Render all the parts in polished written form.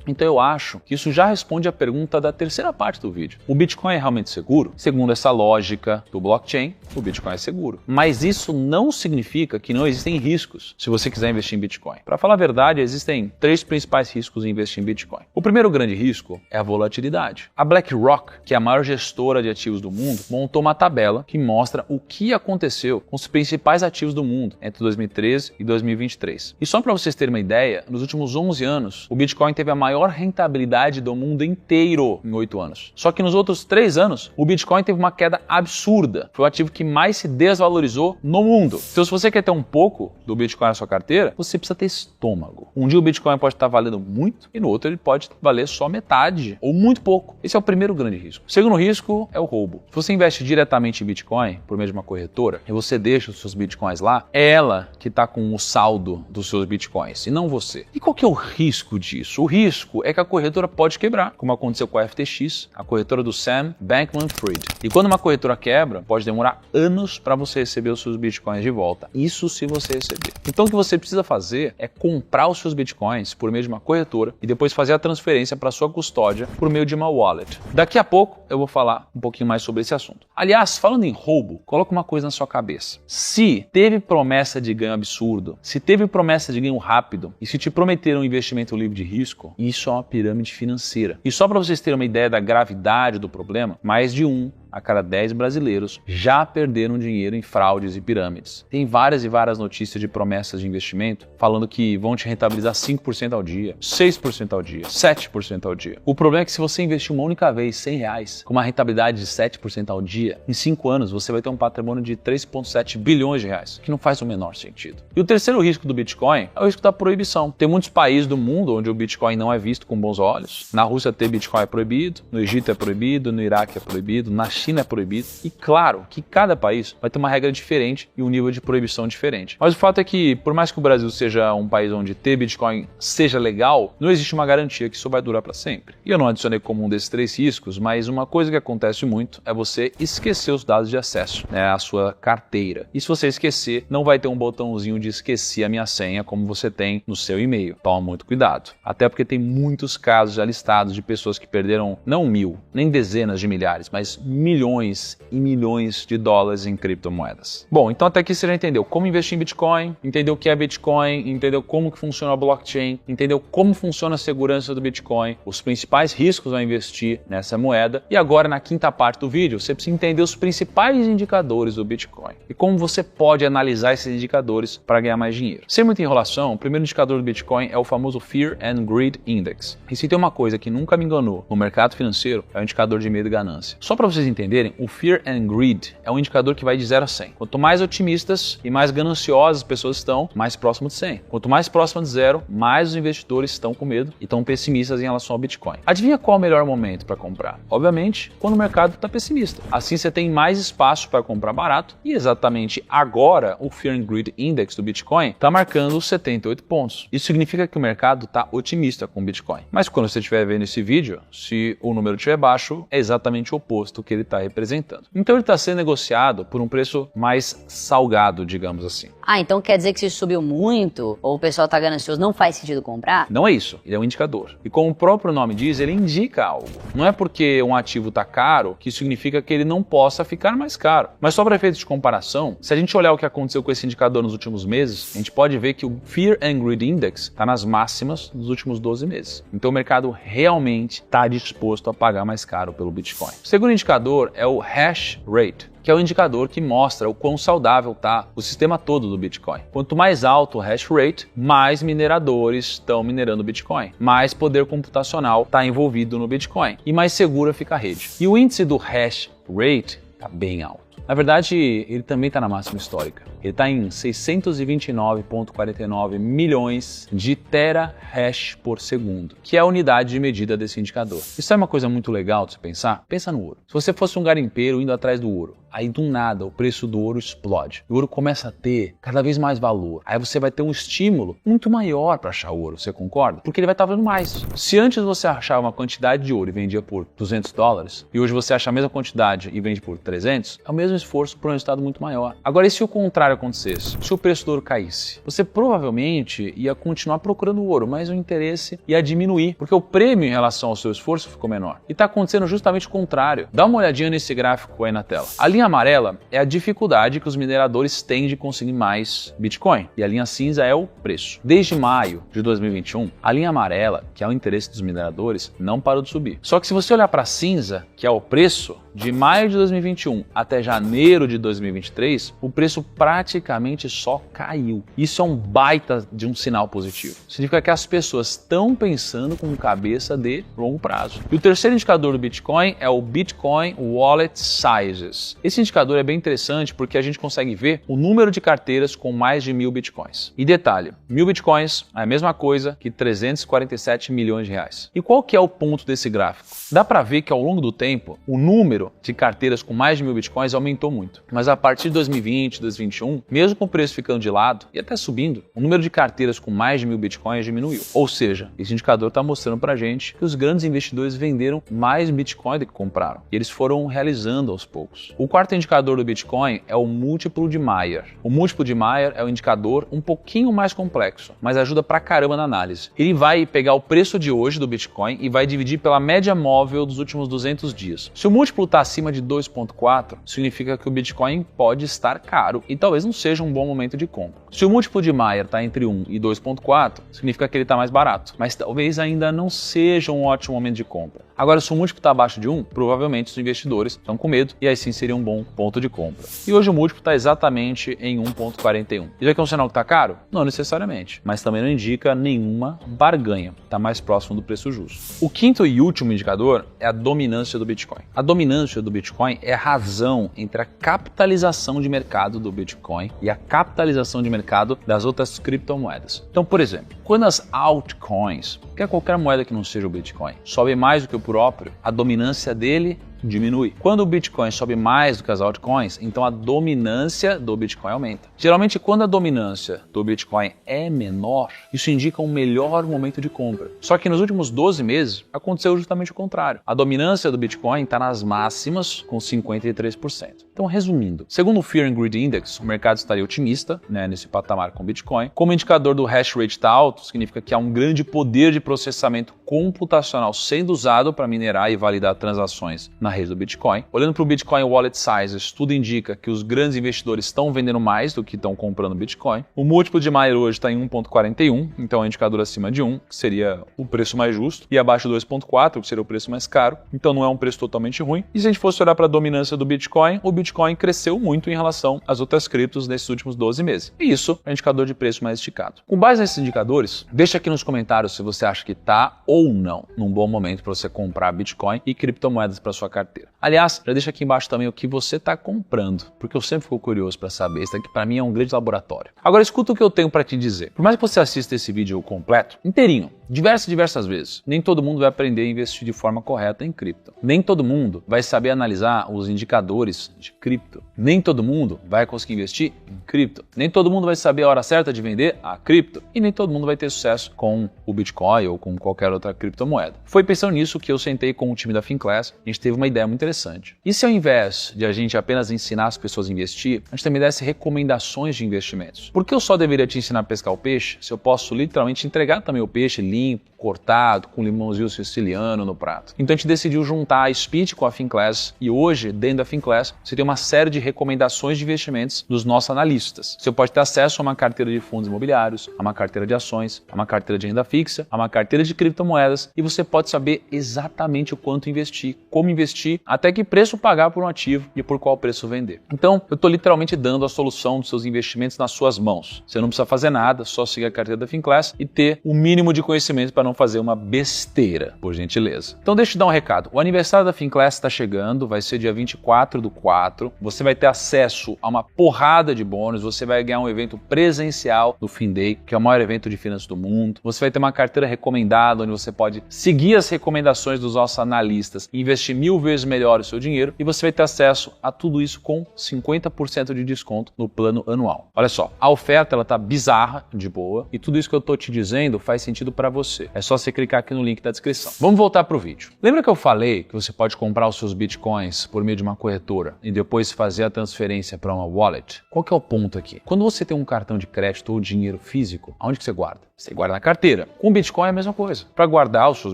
Então eu acho que isso já responde a pergunta da terceira parte do vídeo. O Bitcoin é realmente seguro? Segundo essa lógica do blockchain, o Bitcoin é seguro. Mas isso não significa que não existem riscos se você quiser investir em Bitcoin. Para falar a verdade, existem 3 principais riscos em investir em Bitcoin. O primeiro grande risco é a volatilidade. A BlackRock, que é a maior gestora de ativos do mundo, montou uma tabela que mostra o que aconteceu com os principais ativos do mundo entre 2013 e 2023. E só para vocês terem uma ideia, nos últimos 11 anos, o Bitcoin teve a maior rentabilidade do mundo inteiro em 8 anos. Só que nos outros 3 anos, o Bitcoin teve uma queda absurda. Foi o ativo que mais se desvalorizou no mundo. Então, se você quer ter um pouco do Bitcoin na sua carteira, você precisa ter estômago. Um dia o Bitcoin pode estar valendo muito e no outro ele pode valer só metade ou muito pouco. Esse é o primeiro grande risco. O segundo risco é o roubo. Se você investe diretamente em Bitcoin por meio de uma corretora e você deixa os seus Bitcoins lá, é ela que está com o saldo dos seus Bitcoins e não você. E qual que é o risco disso? O risco é que a corretora pode quebrar, como aconteceu com a FTX, a corretora do Sam Bankman-Fried. E quando uma corretora quebra, pode demorar anos para você receber os seus Bitcoins de volta. Isso se você receber. Então o que você precisa fazer é comprar os seus Bitcoins por meio de uma corretora e depois fazer a transferência para sua custódia por meio de uma wallet. Daqui a pouco eu vou falar um pouquinho mais sobre esse assunto. Aliás, falando em roubo, coloca uma coisa na sua cabeça. Se teve promessa de ganho absurdo, se teve promessa de ganho rápido e se te prometeram um investimento livre de risco, isso é uma pirâmide financeira. E só para vocês terem uma ideia da gravidade do problema, mais de 1 a cada 10 brasileiros já perderam dinheiro em fraudes e pirâmides. Tem várias e várias notícias de promessas de investimento falando que vão te rentabilizar 5% ao dia, 6% ao dia, 7% ao dia. O problema é que se você investir uma única vez R$100 com uma rentabilidade de 7% ao dia, em 5 anos você vai ter um patrimônio de 3,7 bilhões de reais, que não faz o menor sentido. E o terceiro risco do Bitcoin é o risco da proibição. Tem muitos países do mundo onde o Bitcoin não é visto com bons olhos. Na Rússia ter Bitcoin é proibido, no Egito é proibido, no Iraque é proibido, na China é proibido. E claro que cada país vai ter uma regra diferente e um nível de proibição diferente. Mas o fato é que, por mais que o Brasil seja um país onde ter Bitcoin seja legal, não existe uma garantia que isso vai durar para sempre. E eu não adicionei como um desses 3 riscos, mas uma coisa que acontece muito é você esquecer os dados de acesso, à sua carteira. E se você esquecer, não vai ter um botãozinho de esqueci a minha senha como você tem no seu e-mail. Toma muito cuidado. Até porque tem muitos casos já listados de pessoas que perderam não 1.000, nem dezenas de milhares, mas milhões e milhões de dólares em criptomoedas. Bom, então até aqui você já entendeu como investir em Bitcoin, entendeu o que é Bitcoin, entendeu como que funciona a blockchain, entendeu como funciona a segurança do Bitcoin, os principais riscos ao investir nessa moeda. E agora, na quinta parte do vídeo, você precisa entender os principais indicadores do Bitcoin e como você pode analisar esses indicadores para ganhar mais dinheiro. Sem muita enrolação, o primeiro indicador do Bitcoin é o famoso Fear and Greed Index. E se tem uma coisa que nunca me enganou no mercado financeiro, é o indicador de medo e ganância. Só para vocês entenderem, o Fear and Greed é um indicador que vai de 0 a 100. Quanto mais otimistas e mais gananciosas as pessoas estão, mais próximo de 100. Quanto mais próximo de 0, mais os investidores estão com medo e estão pessimistas em relação ao Bitcoin. Adivinha qual é o melhor momento para comprar? Obviamente, quando o mercado está pessimista. Assim você tem mais espaço para comprar barato e exatamente agora o Fear and Greed Index do Bitcoin está marcando 78 pontos. Isso significa que o mercado está otimista com o Bitcoin. Mas quando você estiver vendo esse vídeo, se o número estiver baixo, é exatamente o oposto que ele está representando. Então ele está sendo negociado por um preço mais salgado, digamos assim. Ah, então quer dizer que se subiu muito ou o pessoal está ganancioso, não faz sentido comprar? Não é isso, ele é um indicador. E como o próprio nome diz, ele indica algo. Não é porque um ativo está caro que significa que ele não possa ficar mais caro. Mas só para efeitos de comparação, se a gente olhar o que aconteceu com esse indicador nos últimos meses, a gente pode ver que o Fear and Greed Index está nas máximas nos últimos 12 meses. Então o mercado realmente está disposto a pagar mais caro pelo Bitcoin. O segundo indicador é o Hash Rate, que é o indicador que mostra o quão saudável está o sistema todo do Bitcoin. Quanto mais alto o hash rate, mais mineradores estão minerando o Bitcoin, mais poder computacional está envolvido no Bitcoin e mais segura fica a rede. E o índice do hash rate está bem alto. Na verdade, ele também está na máxima histórica. Ele está em 629,49 milhões de terahash por segundo, que é a unidade de medida desse indicador. Isso é uma coisa muito legal de você pensar? Pensa no ouro. Se você fosse um garimpeiro indo atrás do ouro, Aí do nada o preço do ouro explode. O ouro começa a ter cada vez mais valor. Aí você vai ter um estímulo muito maior para achar ouro, você concorda? Porque ele vai estar valendo mais. Se antes você achava uma quantidade de ouro e vendia por $200 e hoje você acha a mesma quantidade e vende por 300, é o mesmo esforço para um resultado muito maior. Agora, e se o contrário acontecesse? Se o preço do ouro caísse? Você provavelmente ia continuar procurando ouro, mas o interesse ia diminuir, porque o prêmio em relação ao seu esforço ficou menor. E está acontecendo justamente o contrário. Dá uma olhadinha nesse gráfico aí na tela. A linha amarela é a dificuldade que os mineradores têm de conseguir mais Bitcoin e a linha cinza é o preço. Desde maio de 2021, a linha amarela, que é o interesse dos mineradores, não parou de subir. Só que se você olhar para a cinza, que é o preço, de maio de 2021 até janeiro de 2023, o preço praticamente só caiu. Isso é um baita de um sinal positivo. Significa que as pessoas estão pensando com cabeça de longo prazo. E o terceiro indicador do Bitcoin é o Bitcoin Wallet Sizes. Esse indicador é bem interessante porque a gente consegue ver o número de carteiras com mais de 1.000 Bitcoins. E detalhe, 1.000 Bitcoins é a mesma coisa que 347 milhões de reais. E qual que é o ponto desse gráfico? Dá para ver que ao longo do tempo, o número de carteiras com mais de 1.000 Bitcoins aumentou muito. Mas a partir de 2020, 2021, mesmo com o preço ficando de lado e até subindo, o número de carteiras com mais de 1.000 Bitcoins diminuiu. Ou seja, esse indicador está mostrando para a gente que os grandes investidores venderam mais Bitcoin do que compraram. E eles foram realizando aos poucos. O quarto indicador do Bitcoin é o múltiplo de Mayer. O múltiplo de Mayer é um indicador um pouquinho mais complexo, mas ajuda pra caramba na análise. Ele vai pegar o preço de hoje do Bitcoin e vai dividir pela média móvel dos últimos 200 dias. Se o múltiplo está acima de 2,4, significa que o Bitcoin pode estar caro e talvez não seja um bom momento de compra. Se o múltiplo de Mayer está entre 1 e 2,4, significa que ele está mais barato, mas talvez ainda não seja um ótimo momento de compra. Agora, se o múltiplo está abaixo de 1, provavelmente os investidores estão com medo e aí sim seria um bom ponto de compra. E hoje o múltiplo está exatamente em 1,41. Isso aqui é um sinal que está caro? Não necessariamente, mas também não indica nenhuma barganha. Está mais próximo do preço justo. O quinto e último indicador é a dominância do Bitcoin. A dominância do Bitcoin é a razão entre a capitalização de mercado do Bitcoin e a capitalização de mercado das outras criptomoedas. Então, por exemplo, quando as altcoins, que é qualquer moeda que não seja o Bitcoin, sobe mais do que o próprio, a dominância dele diminui. Quando o Bitcoin sobe mais do que as altcoins, então a dominância do Bitcoin aumenta. Geralmente, quando a dominância do Bitcoin é menor, isso indica um melhor momento de compra. Só que nos últimos 12 meses, aconteceu justamente o contrário. A dominância do Bitcoin está nas máximas, com 53%. Então, resumindo, segundo o Fear and Greed Index, o mercado estaria otimista, nesse patamar com o Bitcoin. Como o indicador do hash rate está alto, significa que há um grande poder de processamento computacional sendo usado para minerar e validar transações na rede do Bitcoin. Olhando para o Bitcoin Wallet Sizes, tudo indica que os grandes investidores estão vendendo mais do que estão comprando Bitcoin. O múltiplo de Mayer hoje está em 1,41, então é um indicador acima de 1, que seria o preço mais justo, e abaixo de 2,4, que seria o preço mais caro, então não é um preço totalmente ruim. E se a gente fosse olhar para a dominância do Bitcoin, o Bitcoin cresceu muito em relação às outras criptos nesses últimos 12 meses. E isso é um indicador de preço mais esticado. Com base nesses indicadores, deixa aqui nos comentários se você acha que está ou não num bom momento para você comprar Bitcoin e criptomoedas para sua carteira. Aliás, já deixa aqui embaixo também o que você está comprando, porque eu sempre fico curioso para saber. Isso aqui para mim é um grande laboratório. Agora escuta o que eu tenho para te dizer. Por mais que você assista esse vídeo completo, inteirinho, diversas vezes, nem todo mundo vai aprender a investir de forma correta em cripto. Nem todo mundo vai saber analisar os indicadores de cripto. Nem todo mundo vai conseguir investir em cripto. Nem todo mundo vai saber a hora certa de vender a cripto. E nem todo mundo vai ter sucesso com o Bitcoin ou com qualquer outra criptomoeda. Foi pensando nisso que eu sentei com o time da Finclass. A gente teve uma ideia muito interessante. E se ao invés de a gente apenas ensinar as pessoas a investir, a gente também desse recomendações de investimentos? Por que eu só deveria te ensinar a pescar o peixe se eu posso literalmente entregar também o peixe limpo, cortado, com limãozinho siciliano no prato? Então a gente decidiu juntar a Speed com a Finclass e hoje, dentro da Finclass, você tem uma série de recomendações de investimentos dos nossos analistas. Você pode ter acesso a uma carteira de fundos imobiliários, a uma carteira de ações, a uma carteira de renda fixa, a uma carteira de criptomoedas e você pode saber exatamente o quanto investir, como investir, até que preço pagar por um ativo e por qual preço vender. Então, eu estou literalmente dando a solução dos seus investimentos nas suas mãos. Você não precisa fazer nada, só seguir a carteira da Finclass e ter o mínimo de conhecimento conhecimento para não fazer uma besteira, por gentileza. Então deixa eu te dar um recado. O aniversário da Finclass está chegando, vai ser dia 24/4. Você vai ter acesso a uma porrada de bônus, você vai ganhar um evento presencial do FinDay, que é o maior evento de finanças do mundo. Você vai ter uma carteira recomendada, onde você pode seguir as recomendações dos nossos analistas e investir 1000 vezes melhor o seu dinheiro. E você vai ter acesso a tudo isso com 50% de desconto no plano anual. Olha só, a oferta ela tá bizarra, de boa, e tudo isso que eu tô te dizendo faz sentido para você. É só você clicar aqui no link da descrição. Vamos voltar pro vídeo. Lembra que eu falei que você pode comprar os seus bitcoins por meio de uma corretora e depois fazer a transferência para uma wallet? Qual que é o ponto aqui? Quando você tem um cartão de crédito ou dinheiro físico, aonde que você guarda? Você guarda na carteira. Com Bitcoin é a mesma coisa. Para guardar os seus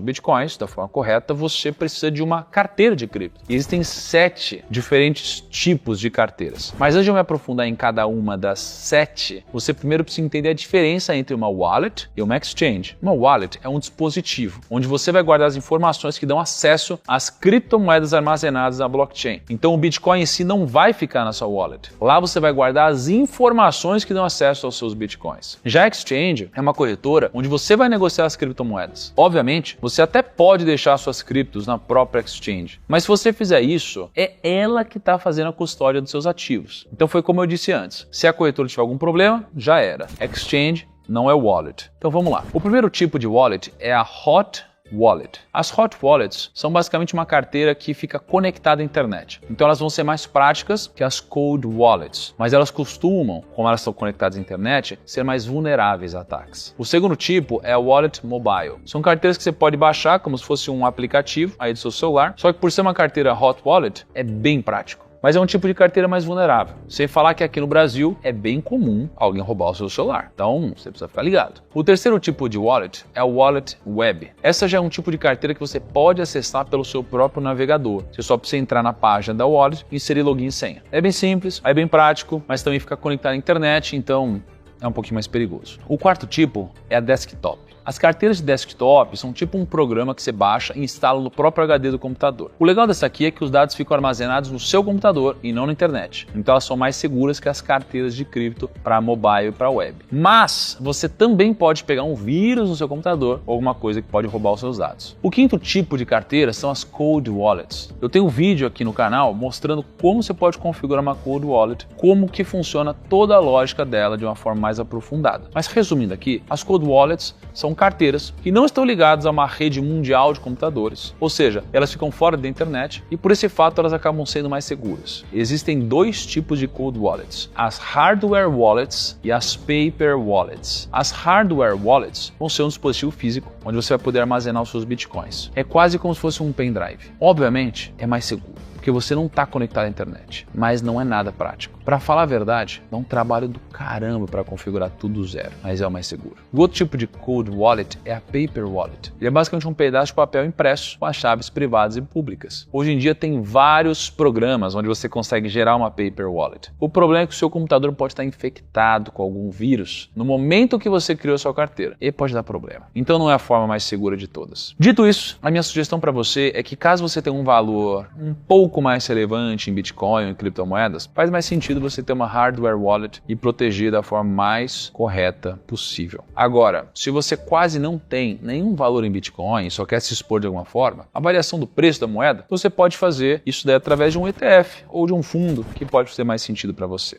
bitcoins da forma correta, você precisa de uma carteira de cripto. E existem 7 diferentes tipos de carteiras. Mas antes de eu me aprofundar em cada uma das 7, você primeiro precisa entender a diferença entre uma wallet e uma exchange. Uma wallet é um dispositivo onde você vai guardar as informações que dão acesso às criptomoedas armazenadas na blockchain. Então o Bitcoin em si não vai ficar na sua wallet. Lá você vai guardar as informações que dão acesso aos seus bitcoins. Já a exchange é uma corretora onde você vai negociar as criptomoedas. Obviamente, você até pode deixar suas criptos na própria exchange, mas se você fizer isso, é ela que está fazendo a custódia dos seus ativos. Então foi como eu disse antes, se a corretora tiver algum problema, já era. Exchange não é wallet. Então vamos lá. O primeiro tipo de wallet é a Hot Wallet. As Hot Wallets são basicamente uma carteira que fica conectada à internet. Então elas vão ser mais práticas que as Cold Wallets, mas elas costumam, como elas estão conectadas à internet, ser mais vulneráveis a ataques. O segundo tipo é a Wallet Mobile. São carteiras que você pode baixar como se fosse um aplicativo aí do seu celular, só que por ser uma carteira Hot Wallet, é bem prático. Mas é um tipo de carteira mais vulnerável. Sem falar que aqui no Brasil é bem comum alguém roubar o seu celular. Então você precisa ficar ligado. O terceiro tipo de wallet é o Wallet Web. Essa já é um tipo de carteira que você pode acessar pelo seu próprio navegador. Você só precisa entrar na página da wallet e inserir login e senha. É bem simples, é bem prático, mas também fica conectado à internet, então é um pouquinho mais perigoso. O quarto tipo é a Desktop. As carteiras de desktop são tipo um programa que você baixa e instala no próprio HD do computador. O legal dessa aqui é que os dados ficam armazenados no seu computador e não na internet. Então elas são mais seguras que as carteiras de cripto para mobile e para web. Mas você também pode pegar um vírus no seu computador ou alguma coisa que pode roubar os seus dados. O quinto tipo de carteira são as Cold Wallets. Eu tenho um vídeo aqui no canal mostrando como você pode configurar uma Cold Wallet, como que funciona toda a lógica dela de uma forma mais aprofundada. Mas resumindo aqui, as Cold Wallets são carteiras que não estão ligadas a uma rede mundial de computadores, ou seja, elas ficam fora da internet e por esse fato elas acabam sendo mais seguras. Existem 2 tipos de Cold Wallets, as Hardware Wallets e as Paper Wallets. As Hardware Wallets vão ser um dispositivo físico onde você vai poder armazenar os seus bitcoins. É quase como se fosse um pendrive. Obviamente, é mais seguro, porque você não está conectado à internet, mas não é nada prático. Para falar a verdade, dá um trabalho do caramba para configurar tudo do zero, mas é o mais seguro. O outro tipo de Cold Wallet é a Paper Wallet. Ele é basicamente um pedaço de papel impresso com as chaves privadas e públicas. Hoje em dia tem vários programas onde você consegue gerar uma Paper Wallet. O problema é que o seu computador pode estar infectado com algum vírus no momento que você criou a sua carteira e pode dar problema. Então não é a forma mais segura de todas. Dito isso, a minha sugestão para você é que caso você tenha um valor um pouco mais relevante em Bitcoin ou em criptomoedas, faz mais sentido você ter uma hardware wallet e proteger da forma mais correta possível. Agora, se você quase não tem nenhum valor em Bitcoin e só quer se expor de alguma forma, a variação do preço da moeda, você pode fazer isso daí através de um ETF ou de um fundo que pode fazer mais sentido para você.